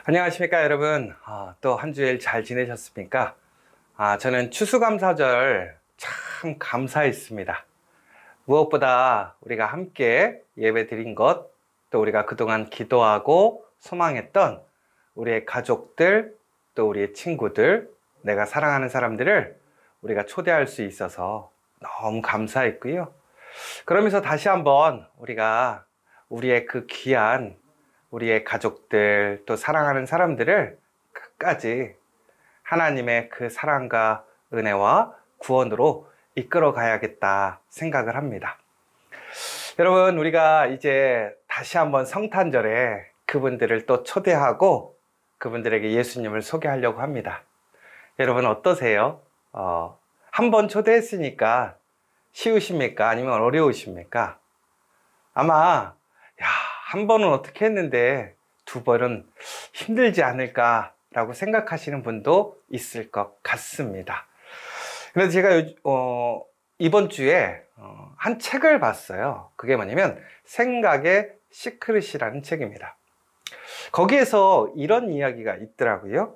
안녕하십니까 여러분. 또 한 주일 잘 지내셨습니까? 저는 추수감사절 참 감사했습니다. 무엇보다 우리가 함께 예배 드린 것, 또 우리가 그동안 기도하고 소망했던 우리의 가족들, 또 우리의 친구들, 내가 사랑하는 사람들을 우리가 초대할 수 있어서 너무 감사했고요. 그러면서 다시 한번 우리가 우리의 그 귀한 우리의 가족들, 또 사랑하는 사람들을 끝까지 하나님의 그 사랑과 은혜와 구원으로 이끌어 가야겠다 생각을 합니다. 여러분, 우리가 이제 다시 한번 성탄절에 그분들을 또 초대하고 그분들에게 예수님을 소개하려고 합니다. 여러분 어떠세요? 한 번 초대했으니까 쉬우십니까? 아니면 어려우십니까? 아마 한 번은 어떻게 했는데 두 번은 힘들지 않을까라고 생각하시는 분도 있을 것 같습니다. 그래서 제가 이번 주에 한 책을 봤어요. 그게 뭐냐면 생각의 시크릿이라는 책입니다. 거기에서 이런 이야기가 있더라고요.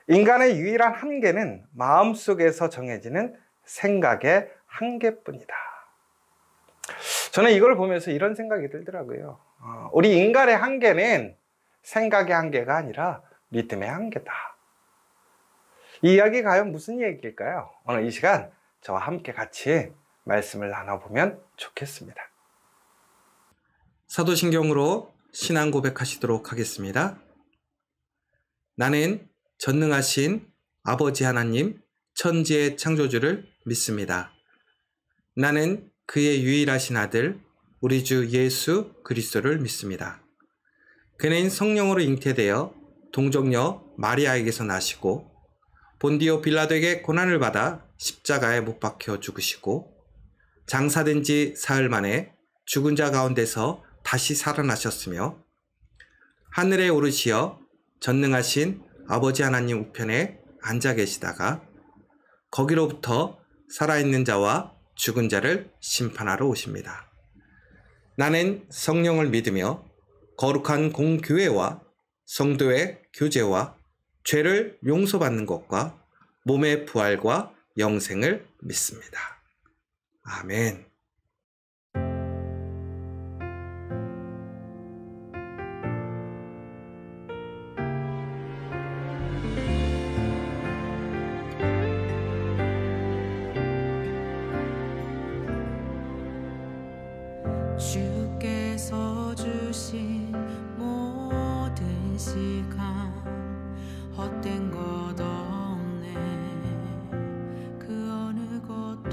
인간의 유일한 한계는 마음속에서 정해지는 생각의 한계뿐이다. 저는 이걸 보면서 이런 생각이 들더라고요. 우리 인간의 한계는 생각의 한계가 아니라 믿음의 한계다. 이 이야기가 과연 무슨 얘기일까요? 오늘 이 시간 저와 함께 같이 말씀을 나눠보면 좋겠습니다. 사도신경으로 신앙 고백하시도록 하겠습니다. 나는 전능하신 아버지 하나님 천지의 창조주를 믿습니다. 나는 그의 유일하신 아들 우리 주 예수 그리스도를 믿습니다. 그는 성령으로 잉태되어 동정녀 마리아에게서 나시고 본디오 빌라도에게 고난을 받아 십자가에 못 박혀 죽으시고 장사된 지 사흘 만에 죽은 자 가운데서 다시 살아나셨으며 하늘에 오르시어 전능하신 아버지 하나님 우편에 앉아 계시다가 거기로부터 살아있는 자와 죽은 자를 심판하러 오십니다. 나는 성령을 믿으며 거룩한 공교회와 성도의 교제와 죄를 용서받는 것과 몸의 부활과 영생을 믿습니다. 아멘. 주께서 주신 모든 시간 헛된 것 없네 그 어느 것도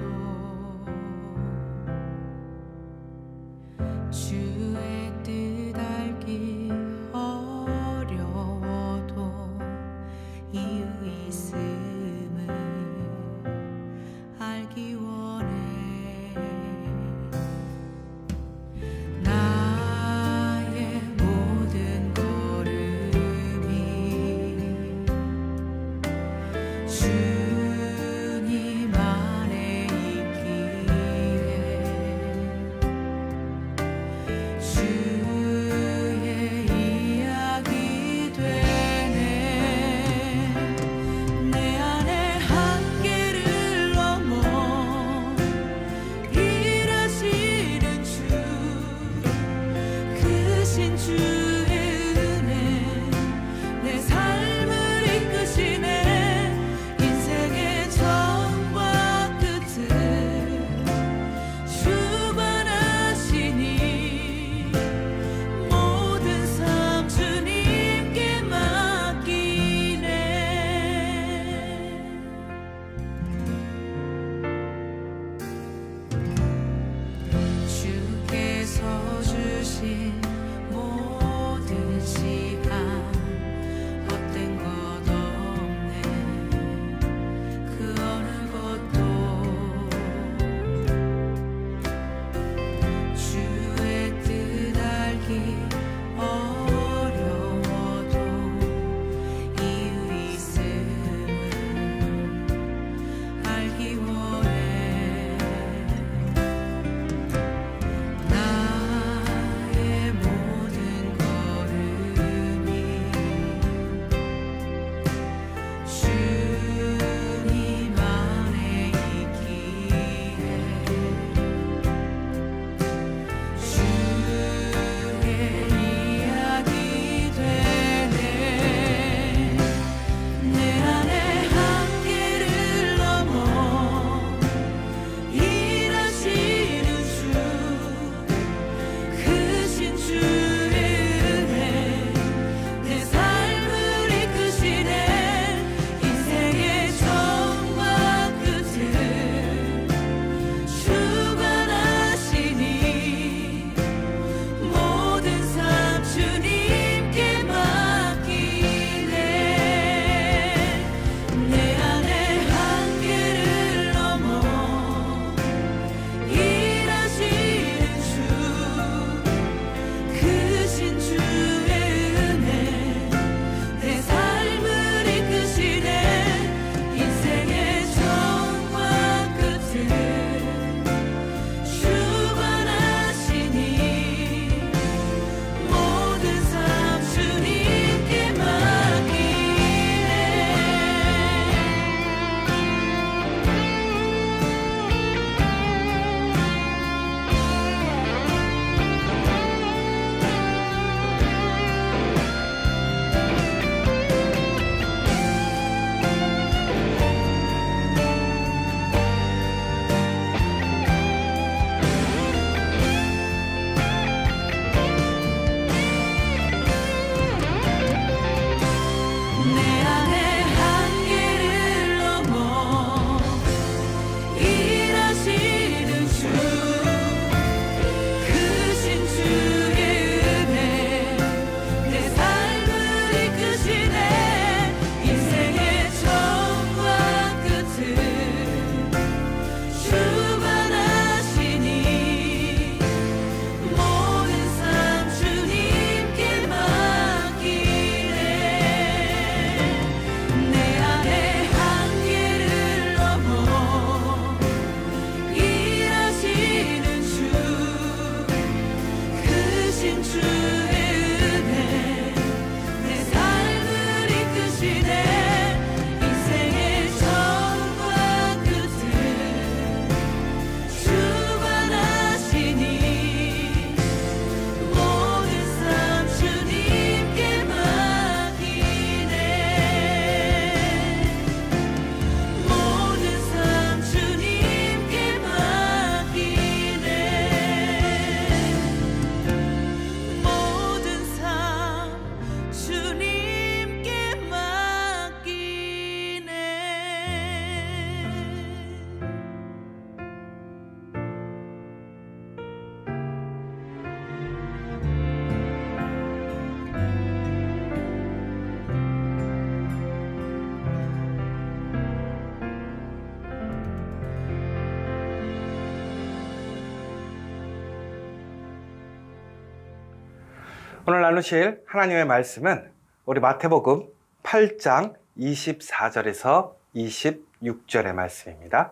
오늘 나누실 하나님의 말씀은 우리 마태복음 8장 24절에서 26절의 말씀입니다.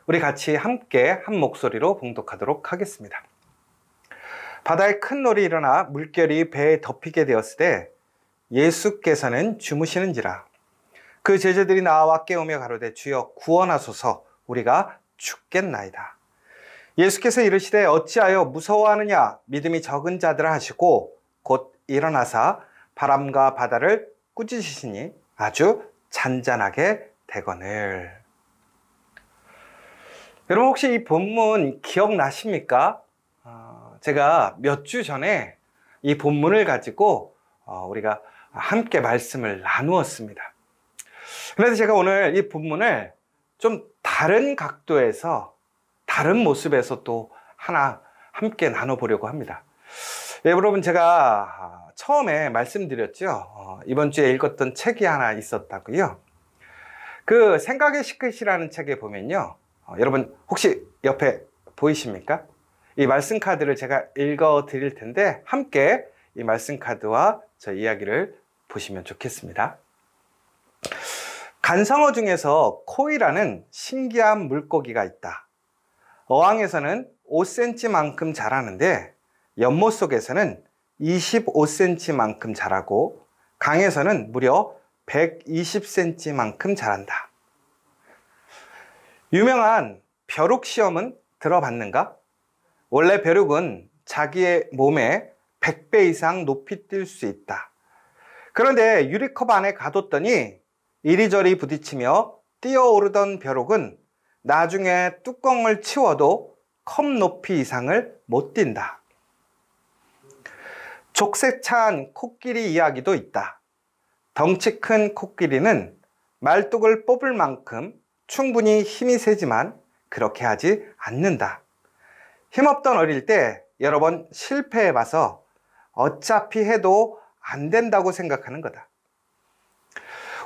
우리 같이 함께 한 목소리로 봉독하도록 하겠습니다. 바다에 큰 놀이 일어나 물결이 배에 덮이게 되었을 때 예수께서는 주무시는지라. 그 제자들이 나와 깨우며 가로되 주여 구원하소서, 우리가 죽겠나이다. 예수께서 이르시되 어찌하여 무서워하느냐, 믿음이 적은 자들아 하시고 곧 일어나사 바람과 바다를 꾸짖으시니 아주 잔잔하게 되거늘. 여러분 혹시 이 본문 기억나십니까? 제가 몇 주 전에 이 본문을 가지고 우리가 함께 말씀을 나누었습니다. 그래서 제가 오늘 이 본문을 좀 다른 각도에서, 다른 모습에서 또 하나 함께 나눠보려고 합니다. 여러분, 제가 처음에 말씀드렸죠. 이번 주에 읽었던 책이 하나 있었다고요. 그 생각의 시크릿이라는 책에 보면요, 여러분 혹시 옆에 보이십니까? 이 말씀 카드를 제가 읽어 드릴 텐데 함께 이 말씀 카드와 저 이야기를 보시면 좋겠습니다. 간성어 중에서 코이라는 신기한 물고기가 있다. 어항에서는 5cm만큼 자라는데 연못 속에서는 25cm만큼 자라고 강에서는 무려 120cm만큼 자란다. 유명한 벼룩 시험은 들어봤는가? 원래 벼룩은 자기의 몸에 100배 이상 높이 뛸 수 있다. 그런데 유리컵 안에 가뒀더니 이리저리 부딪히며 뛰어오르던 벼룩은 나중에 뚜껑을 치워도 컵 높이 이상을 못 뛴다. 족쇄찬 코끼리 이야기도 있다. 덩치 큰 코끼리는 말뚝을 뽑을 만큼 충분히 힘이 세지만 그렇게 하지 않는다. 힘없던 어릴 때 여러 번 실패해봐서 어차피 해도 안 된다고 생각하는 거다.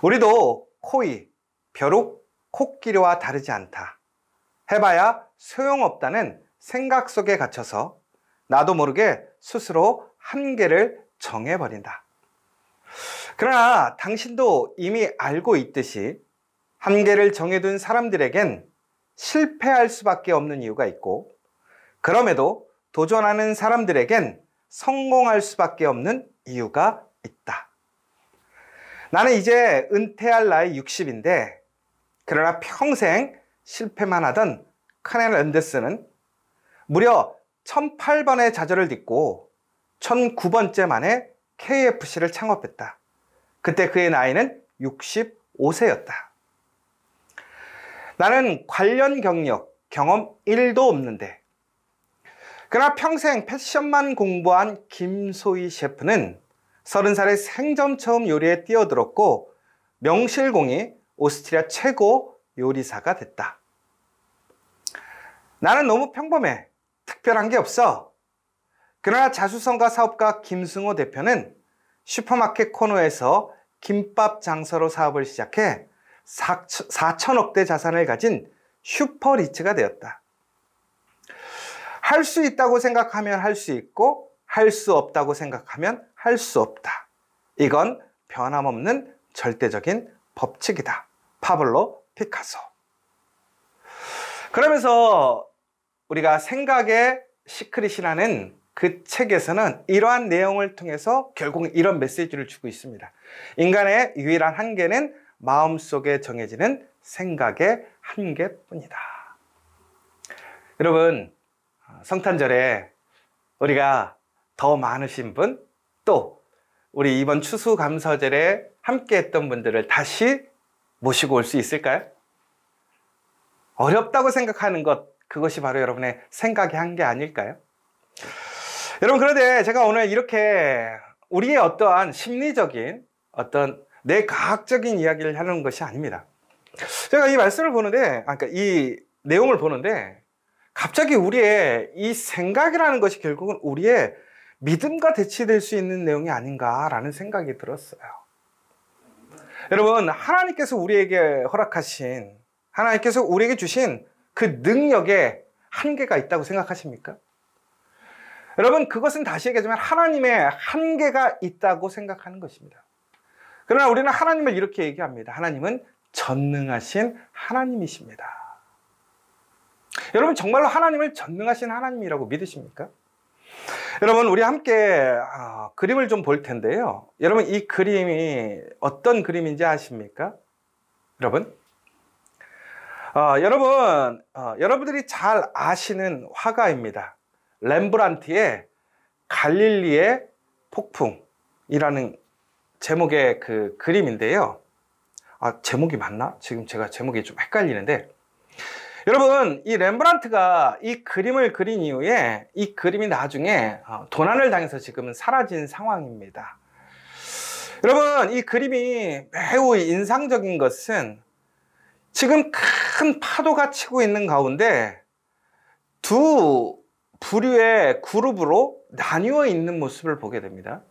우리도 코이, 벼룩, 코끼리와 다르지 않다. 해봐야 소용없다는 생각 속에 갇혀서 나도 모르게 스스로 한계를 정해버린다. 그러나 당신도 이미 알고 있듯이 한계를 정해둔 사람들에겐 실패할 수밖에 없는 이유가 있고, 그럼에도 도전하는 사람들에겐 성공할 수밖에 없는 이유가 있다. 나는 이제 은퇴할 나이 60인데 그러나 평생 실패만 하던 커넬 앤더슨은 무려 1008번의 좌절을 딛고 1009번째 만에 KFC를 창업했다. 그때 그의 나이는 65세였다. 나는 관련 경력, 경험 1도 없는데, 그러나 평생 패션만 공부한 김소희 셰프는 30살에 생전 처음 요리에 뛰어들었고 명실공히 오스트리아 최고 요리사가 됐다. 나는 너무 평범해. 특별한 게 없어. 그러나 자수성가 사업가 김승호 대표는 슈퍼마켓 코너에서 김밥 장사로 사업을 시작해 4천억대 자산을 가진 슈퍼리치가 되었다. 할 수 있다고 생각하면 할 수 있고 할 수 없다고 생각하면 할 수 없다. 이건 변함없는 절대적인 법칙이다. 파블로 피카소. 그러면서 우리가 생각의 시크릿이라는 그 책에서는 이러한 내용을 통해서 결국 이런 메시지를 주고 있습니다. 인간의 유일한 한계는 마음속에 정해지는 생각의 한계뿐이다. 여러분, 성탄절에 우리가 더 많으신 분, 또 우리 이번 추수감사절에 함께 했던 분들을 다시 모시고 올 수 있을까요? 어렵다고 생각하는 것, 그것이 바로 여러분의 생각의 한계 아닐까요? 여러분, 그런데 제가 오늘 이렇게 우리의 어떠한 심리적인 어떤 뇌과학적인 이야기를 하는 것이 아닙니다. 제가 이 말씀을 보는데, 그러니까 이 내용을 보는데 갑자기 우리의 이 생각이라는 것이 결국은 우리의 믿음과 대치될 수 있는 내용이 아닌가라는 생각이 들었어요. 여러분, 하나님께서 우리에게 허락하신, 하나님께서 우리에게 주신 그 능력에 한계가 있다고 생각하십니까? 여러분, 그것은 다시 얘기하지만 하나님의 한계가 있다고 생각하는 것입니다. 그러나 우리는 하나님을 이렇게 얘기합니다. 하나님은 전능하신 하나님이십니다. 여러분, 정말로 하나님을 전능하신 하나님이라고 믿으십니까? 여러분, 우리 함께 그림을 좀 볼 텐데요. 여러분, 이 그림이 어떤 그림인지 아십니까? 여러분, 여러분들이 잘 아시는 화가입니다. 렘브란트의 갈릴리의 폭풍이라는 제목의 그 그림인데요. 제목이 맞나? 지금 제가 제목이 좀 헷갈리는데, 여러분, 이 렘브란트가 이 그림을 그린 이후에 이 그림이 나중에 도난을 당해서 지금은 사라진 상황입니다. 여러분, 이 그림이 매우 인상적인 것은 지금 큰 파도가 치고 있는 가운데 두 부류의 그룹으로 나뉘어 있는 모습을 보게 됩니다.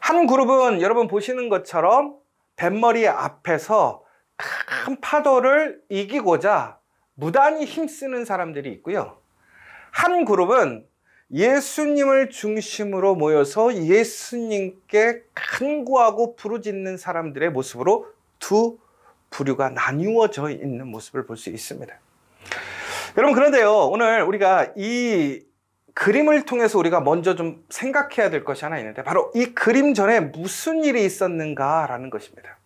한 그룹은 여러분 보시는 것처럼 뱃머리 앞에서 큰 파도를 이기고자 무단히 힘쓰는 사람들이 있고요. 한 그룹은 예수님을 중심으로 모여서 예수님께 간구하고 부르짖는 사람들의 모습으로 두 부류가 나뉘어져 있는 모습을 볼 수 있습니다. 여러분, 그런데요, 오늘 우리가 이 그림을 통해서 우리가 먼저 좀 생각해야 될 것이 하나 있는데, 바로 이 그림 전에 무슨 일이 있었는가라는 것입니다.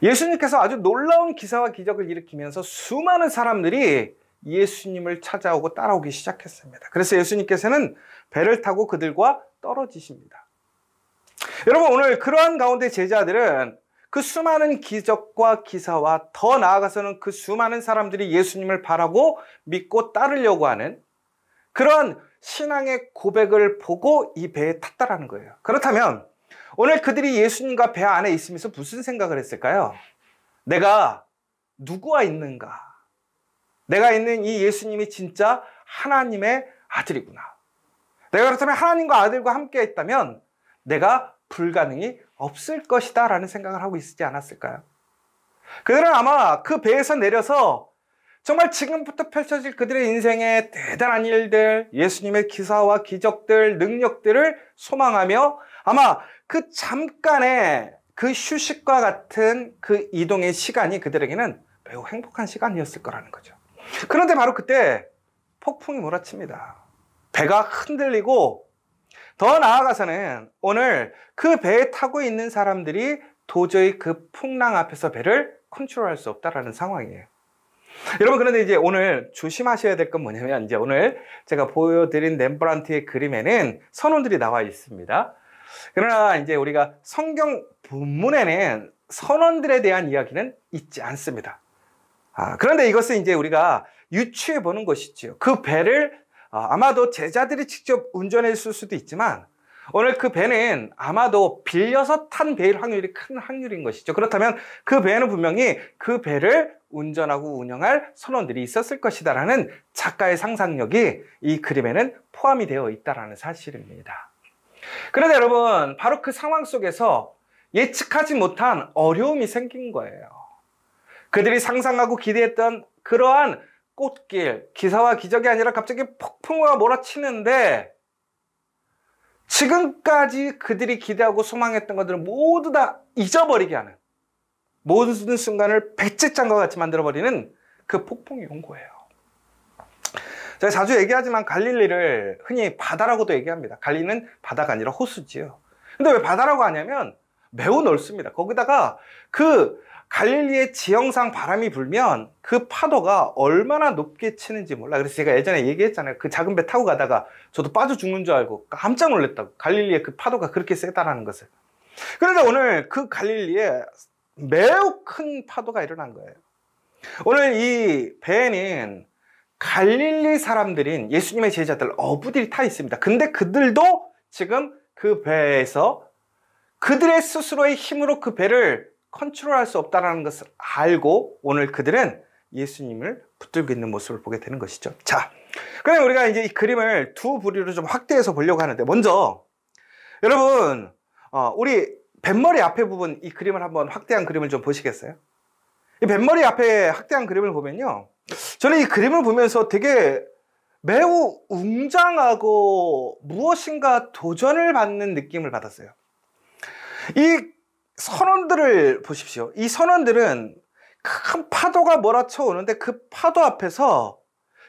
예수님께서 아주 놀라운 기사와 기적을 일으키면서 수많은 사람들이 예수님을 찾아오고 따라오기 시작했습니다. 그래서 예수님께서는 배를 타고 그들과 떨어지십니다. 여러분, 오늘 그러한 가운데 제자들은 그 수많은 기적과 기사와 더 나아가서는 그 수많은 사람들이 예수님을 바라고 믿고 따르려고 하는 그러한 신앙의 고백을 보고 이 배에 탔다라는 거예요. 그렇다면 오늘 그들이 예수님과 배 안에 있으면서 무슨 생각을 했을까요? 내가 누구와 있는가? 내가 있는 이 예수님이 진짜 하나님의 아들이구나. 내가 그렇다면 하나님과 아들과 함께 있다면 내가 불가능이 없을 것이다 라는 생각을 하고 있지 않았을까요? 그들은 아마 그 배에서 내려서 정말 지금부터 펼쳐질 그들의 인생의 대단한 일들, 예수님의 기사와 기적들, 능력들을 소망하며 아마 그 잠깐의 그 휴식과 같은 그 이동의 시간이 그들에게는 매우 행복한 시간이었을 거라는 거죠. 그런데 바로 그때 폭풍이 몰아칩니다. 배가 흔들리고 더 나아가서는 오늘 그 배에 타고 있는 사람들이 도저히 그 풍랑 앞에서 배를 컨트롤할 수 없다라는 상황이에요. 여러분, 그런데 이제 오늘 조심하셔야 될 건 뭐냐면, 이제 오늘 제가 보여드린 렘브란트의 그림에는 선원들이 나와 있습니다. 그러나 이제 우리가 성경 본문에는 선원들에 대한 이야기는 있지 않습니다. 그런데 이것은 이제 우리가 유추해 보는 것이지요. 그 배를 아마도 제자들이 직접 운전했을 수도 있지만 오늘 그 배는 아마도 빌려서 탄 배일 확률이 큰 확률인 것이죠. 그렇다면 그 배에는 분명히 그 배를 운전하고 운영할 선원들이 있었을 것이다라는 작가의 상상력이 이 그림에는 포함이 되어 있다는 사실입니다. 그런데 여러분, 바로 그 상황 속에서 예측하지 못한 어려움이 생긴 거예요. 그들이 상상하고 기대했던 그러한 꽃길, 기사와 기적이 아니라 갑자기 폭풍우가 몰아치는데 지금까지 그들이 기대하고 소망했던 것들을 모두 다 잊어버리게 하는, 모든 순간을 백지장과 같이 만들어버리는 그 폭풍이 온 거예요. 제가 자주 얘기하지만 갈릴리를 흔히 바다라고도 얘기합니다. 갈릴리는 바다가 아니라 호수지요. 근데 왜 바다라고 하냐면 매우 넓습니다. 거기다가 그 갈릴리의 지형상 바람이 불면 그 파도가 얼마나 높게 치는지 몰라. 그래서 제가 예전에 얘기했잖아요. 그 작은 배 타고 가다가 저도 빠져 죽는 줄 알고 깜짝 놀랐다고. 갈릴리의 그 파도가 그렇게 세다라는 것을. 그런데 오늘 그 갈릴리에 매우 큰 파도가 일어난 거예요. 오늘 이 배에는 갈릴리 사람들인 예수님의 제자들 어부들이 타 있습니다. 근데 그들도 지금 그 배에서 그들의 스스로의 힘으로 그 배를 컨트롤할 수 없다는 것을 알고 오늘 그들은 예수님을 붙들고 있는 모습을 보게 되는 것이죠. 자, 그럼 우리가 이제 이 그림을 두 부류로 좀 확대해서 보려고 하는데, 먼저 여러분, 우리 뱃머리 앞에 부분 이 그림을 한번 확대한 그림을 좀 보시겠어요? 이 뱃머리 앞에 확대한 그림을 보면요, 저는 이 그림을 보면서 되게 매우 웅장하고 무엇인가 도전을 받는 느낌을 받았어요. 이 선원들을 보십시오. 이 선원들은 큰 파도가 몰아쳐 오는데 그 파도 앞에서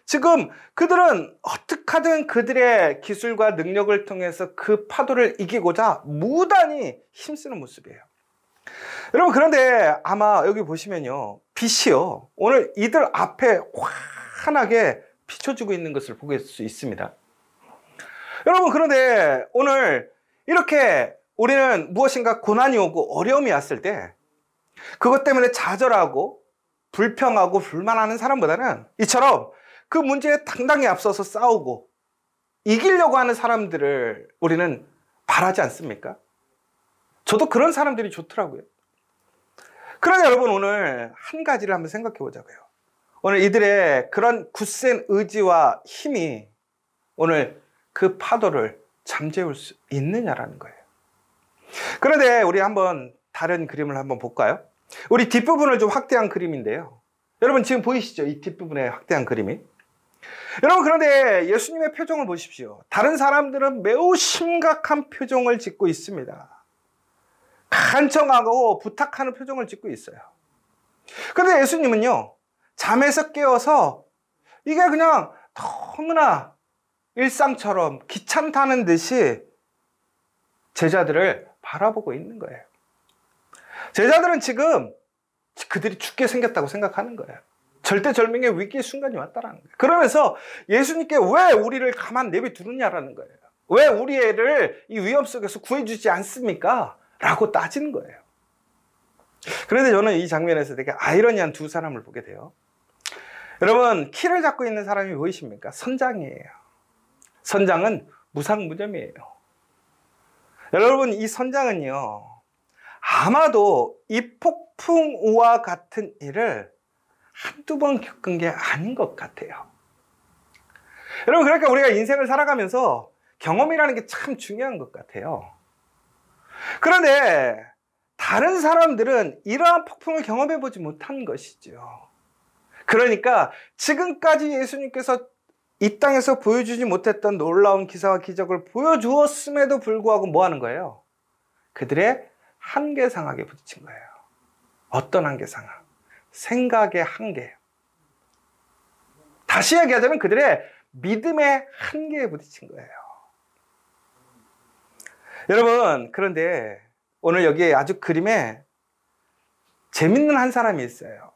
지금 그들은 어떻게 하든 그들의 기술과 능력을 통해서 그 파도를 이기고자 무단히 힘쓰는 모습이에요. 여러분, 그런데 아마 여기 보시면요, 빛이요, 오늘 이들 앞에 환하게 비춰주고 있는 것을 보실 수 있습니다. 여러분, 그런데 오늘 이렇게 우리는 무엇인가 고난이 오고 어려움이 왔을 때 그것 때문에 좌절하고 불평하고 불만하는 사람보다는 이처럼 그 문제에 당당히 앞서서 싸우고 이기려고 하는 사람들을 우리는 바라지 않습니까? 저도 그런 사람들이 좋더라고요. 그러나 여러분, 오늘 한 가지를 한번 생각해 보자고요. 오늘 이들의 그런 굳센 의지와 힘이 오늘 그 파도를 잠재울 수 있느냐라는 거예요. 그런데 우리 한번 다른 그림을 한번 볼까요? 우리 뒷부분을 좀 확대한 그림인데요. 여러분, 지금 보이시죠? 이 뒷부분에 확대한 그림이. 여러분, 그런데 예수님의 표정을 보십시오. 다른 사람들은 매우 심각한 표정을 짓고 있습니다. 간청하고 부탁하는 표정을 짓고 있어요. 그런데 예수님은요, 잠에서 깨어서 이게 그냥 너무나 일상처럼 귀찮다는 듯이 제자들을 바라보고 있는 거예요. 제자들은 지금 그들이 죽게 생겼다고 생각하는 거예요. 절대절명의 위기의 순간이 왔다라는 거예요. 그러면서 예수님께 왜 우리를 가만 내비두느냐라는 거예요. 왜 우리 애를 이 위험 속에서 구해주지 않습니까? 라고 따지는 거예요. 그런데 저는 이 장면에서 되게 아이러니한 두 사람을 보게 돼요. 여러분, 키를 잡고 있는 사람이 보이십니까? 선장이에요. 선장은 무상무념이에요. 여러분, 이 선장은요, 아마도 이 폭풍우와 같은 일을 한두 번 겪은 게 아닌 것 같아요. 여러분, 그러니까 우리가 인생을 살아가면서 경험이라는 게 참 중요한 것 같아요. 그런데 다른 사람들은 이러한 폭풍을 경험해 보지 못한 것이죠. 그러니까 지금까지 예수님께서 이 땅에서 보여주지 못했던 놀라운 기사와 기적을 보여주었음에도 불구하고 뭐 하는 거예요? 그들의 한계상학에 부딪힌 거예요. 어떤 한계상학? 생각의 한계. 다시 얘기하자면 그들의 믿음의 한계에 부딪힌 거예요. 여러분, 그런데 오늘 여기 아주 그림에 재밌는 한 사람이 있어요.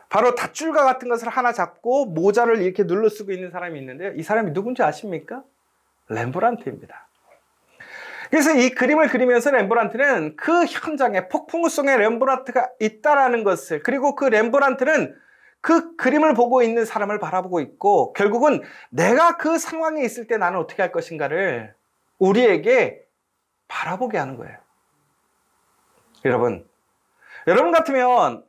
바로 닷줄과 같은 것을 하나 잡고 모자를 이렇게 눌러 쓰고 있는 사람이 있는데요. 이 사람이 누군지 아십니까? 렘브란트입니다. 그래서 이 그림을 그리면서 렘브란트는 그 현장에 폭풍우 속에 렘브란트가 있다라는 것을, 그리고 그 렘브란트는 그 그림을 보고 있는 사람을 바라보고 있고, 결국은 내가 그 상황에 있을 때 나는 어떻게 할 것인가를 우리에게 바라보게 하는 거예요. 여러분 같으면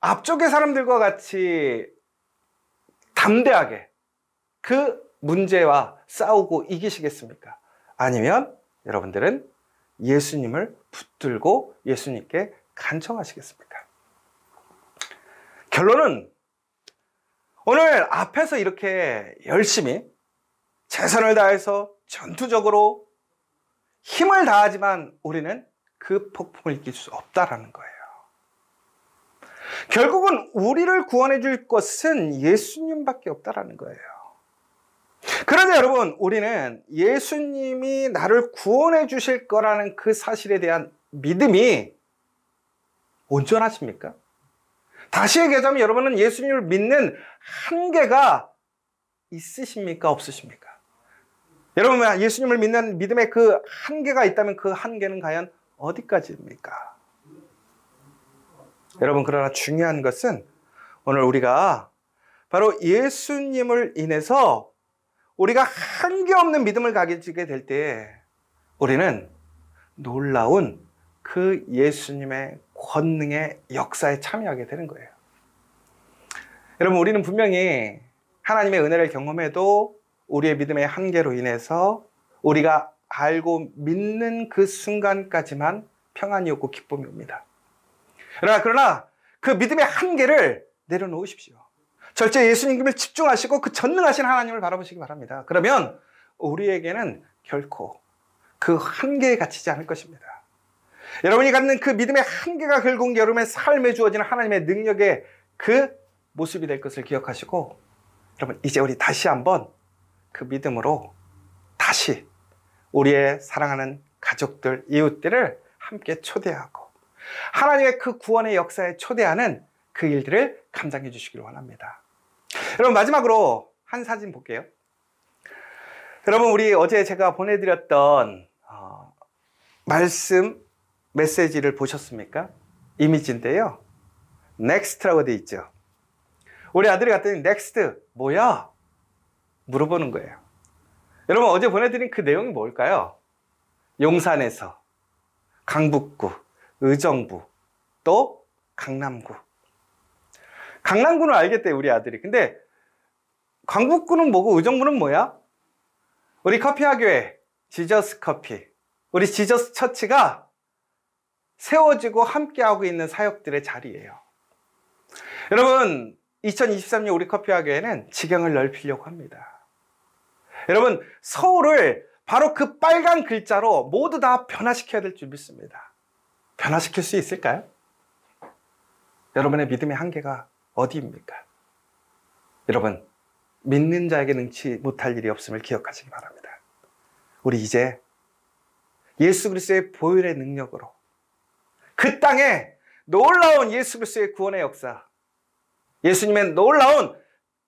앞쪽의 사람들과 같이 담대하게 그 문제와 싸우고 이기시겠습니까? 아니면 여러분들은 예수님을 붙들고 예수님께 간청하시겠습니까? 결론은 오늘 앞에서 이렇게 열심히 최선을 다해서 전투적으로 힘을 다하지만 우리는 그 폭풍을 이길 수 없다라는 거예요. 결국은 우리를 구원해 줄 것은 예수님밖에 없다라는 거예요. 그런데 여러분, 우리는 예수님이 나를 구원해 주실 거라는 그 사실에 대한 믿음이 온전하십니까? 다시 얘기하자면 여러분은 예수님을 믿는 한계가 있으십니까? 없으십니까? 여러분, 예수님을 믿는 믿음에 그 한계가 있다면 그 한계는 과연 어디까지입니까? 여러분, 그러나 중요한 것은 오늘 우리가 바로 예수님을 인해서 우리가 한계 없는 믿음을 가지게 될 때 우리는 놀라운 그 예수님의 권능의 역사에 참여하게 되는 거예요. 여러분, 우리는 분명히 하나님의 은혜를 경험해도 우리의 믿음의 한계로 인해서 우리가 알고 믿는 그 순간까지만 평안이 없고 기쁨이 옵니다. 그러나 그 믿음의 한계를 내려놓으십시오. 절제 예수님을 집중하시고 그 전능하신 하나님을 바라보시기 바랍니다. 그러면 우리에게는 결코 그 한계에 갇히지 않을 것입니다. 여러분이 갖는 그 믿음의 한계가 결국 여러분의 삶에 주어지는 하나님의 능력의 그 모습이 될 것을 기억하시고, 여러분 이제 우리 다시 한번 그 믿음으로 다시 우리의 사랑하는 가족들, 이웃들을 함께 초대하고 하나님의 그 구원의 역사에 초대하는 그 일들을 감당해 주시기를 원합니다. 여러분 마지막으로 한 사진 볼게요. 여러분 우리 어제 제가 보내드렸던 말씀 메시지를 보셨습니까? 이미지인데요. 넥스트라고 되어 있죠. 우리 아들이 갔더니 넥스트 뭐야? 물어보는 거예요. 여러분 어제 보내드린 그 내용이 뭘까요? 용산에서 강북구, 의정부, 또 강남구. 강남구는 알겠대요 우리 아들이. 근데 강북구는 뭐고 의정부는 뭐야? 우리 커피화교회 지저스 커피, 우리 지저스 처치가 세워지고 함께하고 있는 사역들의 자리예요. 여러분 2023년 우리 커피화교회는 지경을 넓히려고 합니다. 여러분 서울을 바로 그 빨간 글자로 모두 다 변화시켜야 될 줄 믿습니다. 변화시킬 수 있을까요? 여러분의 믿음의 한계가 어디입니까? 여러분 믿는 자에게 능치 못할 일이 없음을 기억하시기 바랍니다. 우리 이제 예수 그리스도의 보혈의 능력으로 그 땅에 놀라운 예수 그리스도의 구원의 역사, 예수님의 놀라운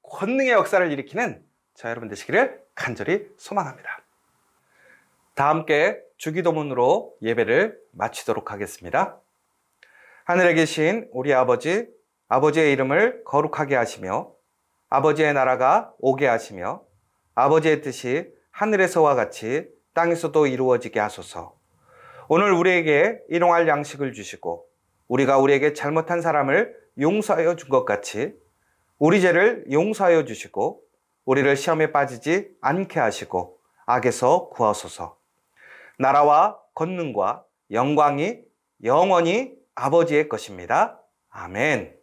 권능의 역사를 일으키는 저 여러분 되시기를 간절히 소망합니다. 다 함께 주기도문으로 예배를 마치도록 하겠습니다. 하늘에 계신 우리 아버지, 아버지의 이름을 거룩하게 하시며 아버지의 나라가 오게 하시며 아버지의 뜻이 하늘에서와 같이 땅에서도 이루어지게 하소서. 오늘 우리에게 일용할 양식을 주시고 우리가 우리에게 잘못한 사람을 용서하여 준 것 같이 우리 죄를 용서하여 주시고 우리를 시험에 빠지지 않게 하시고 악에서 구하소서. 나라와 권능과 영광이 영원히 아버지의 것입니다. 아멘.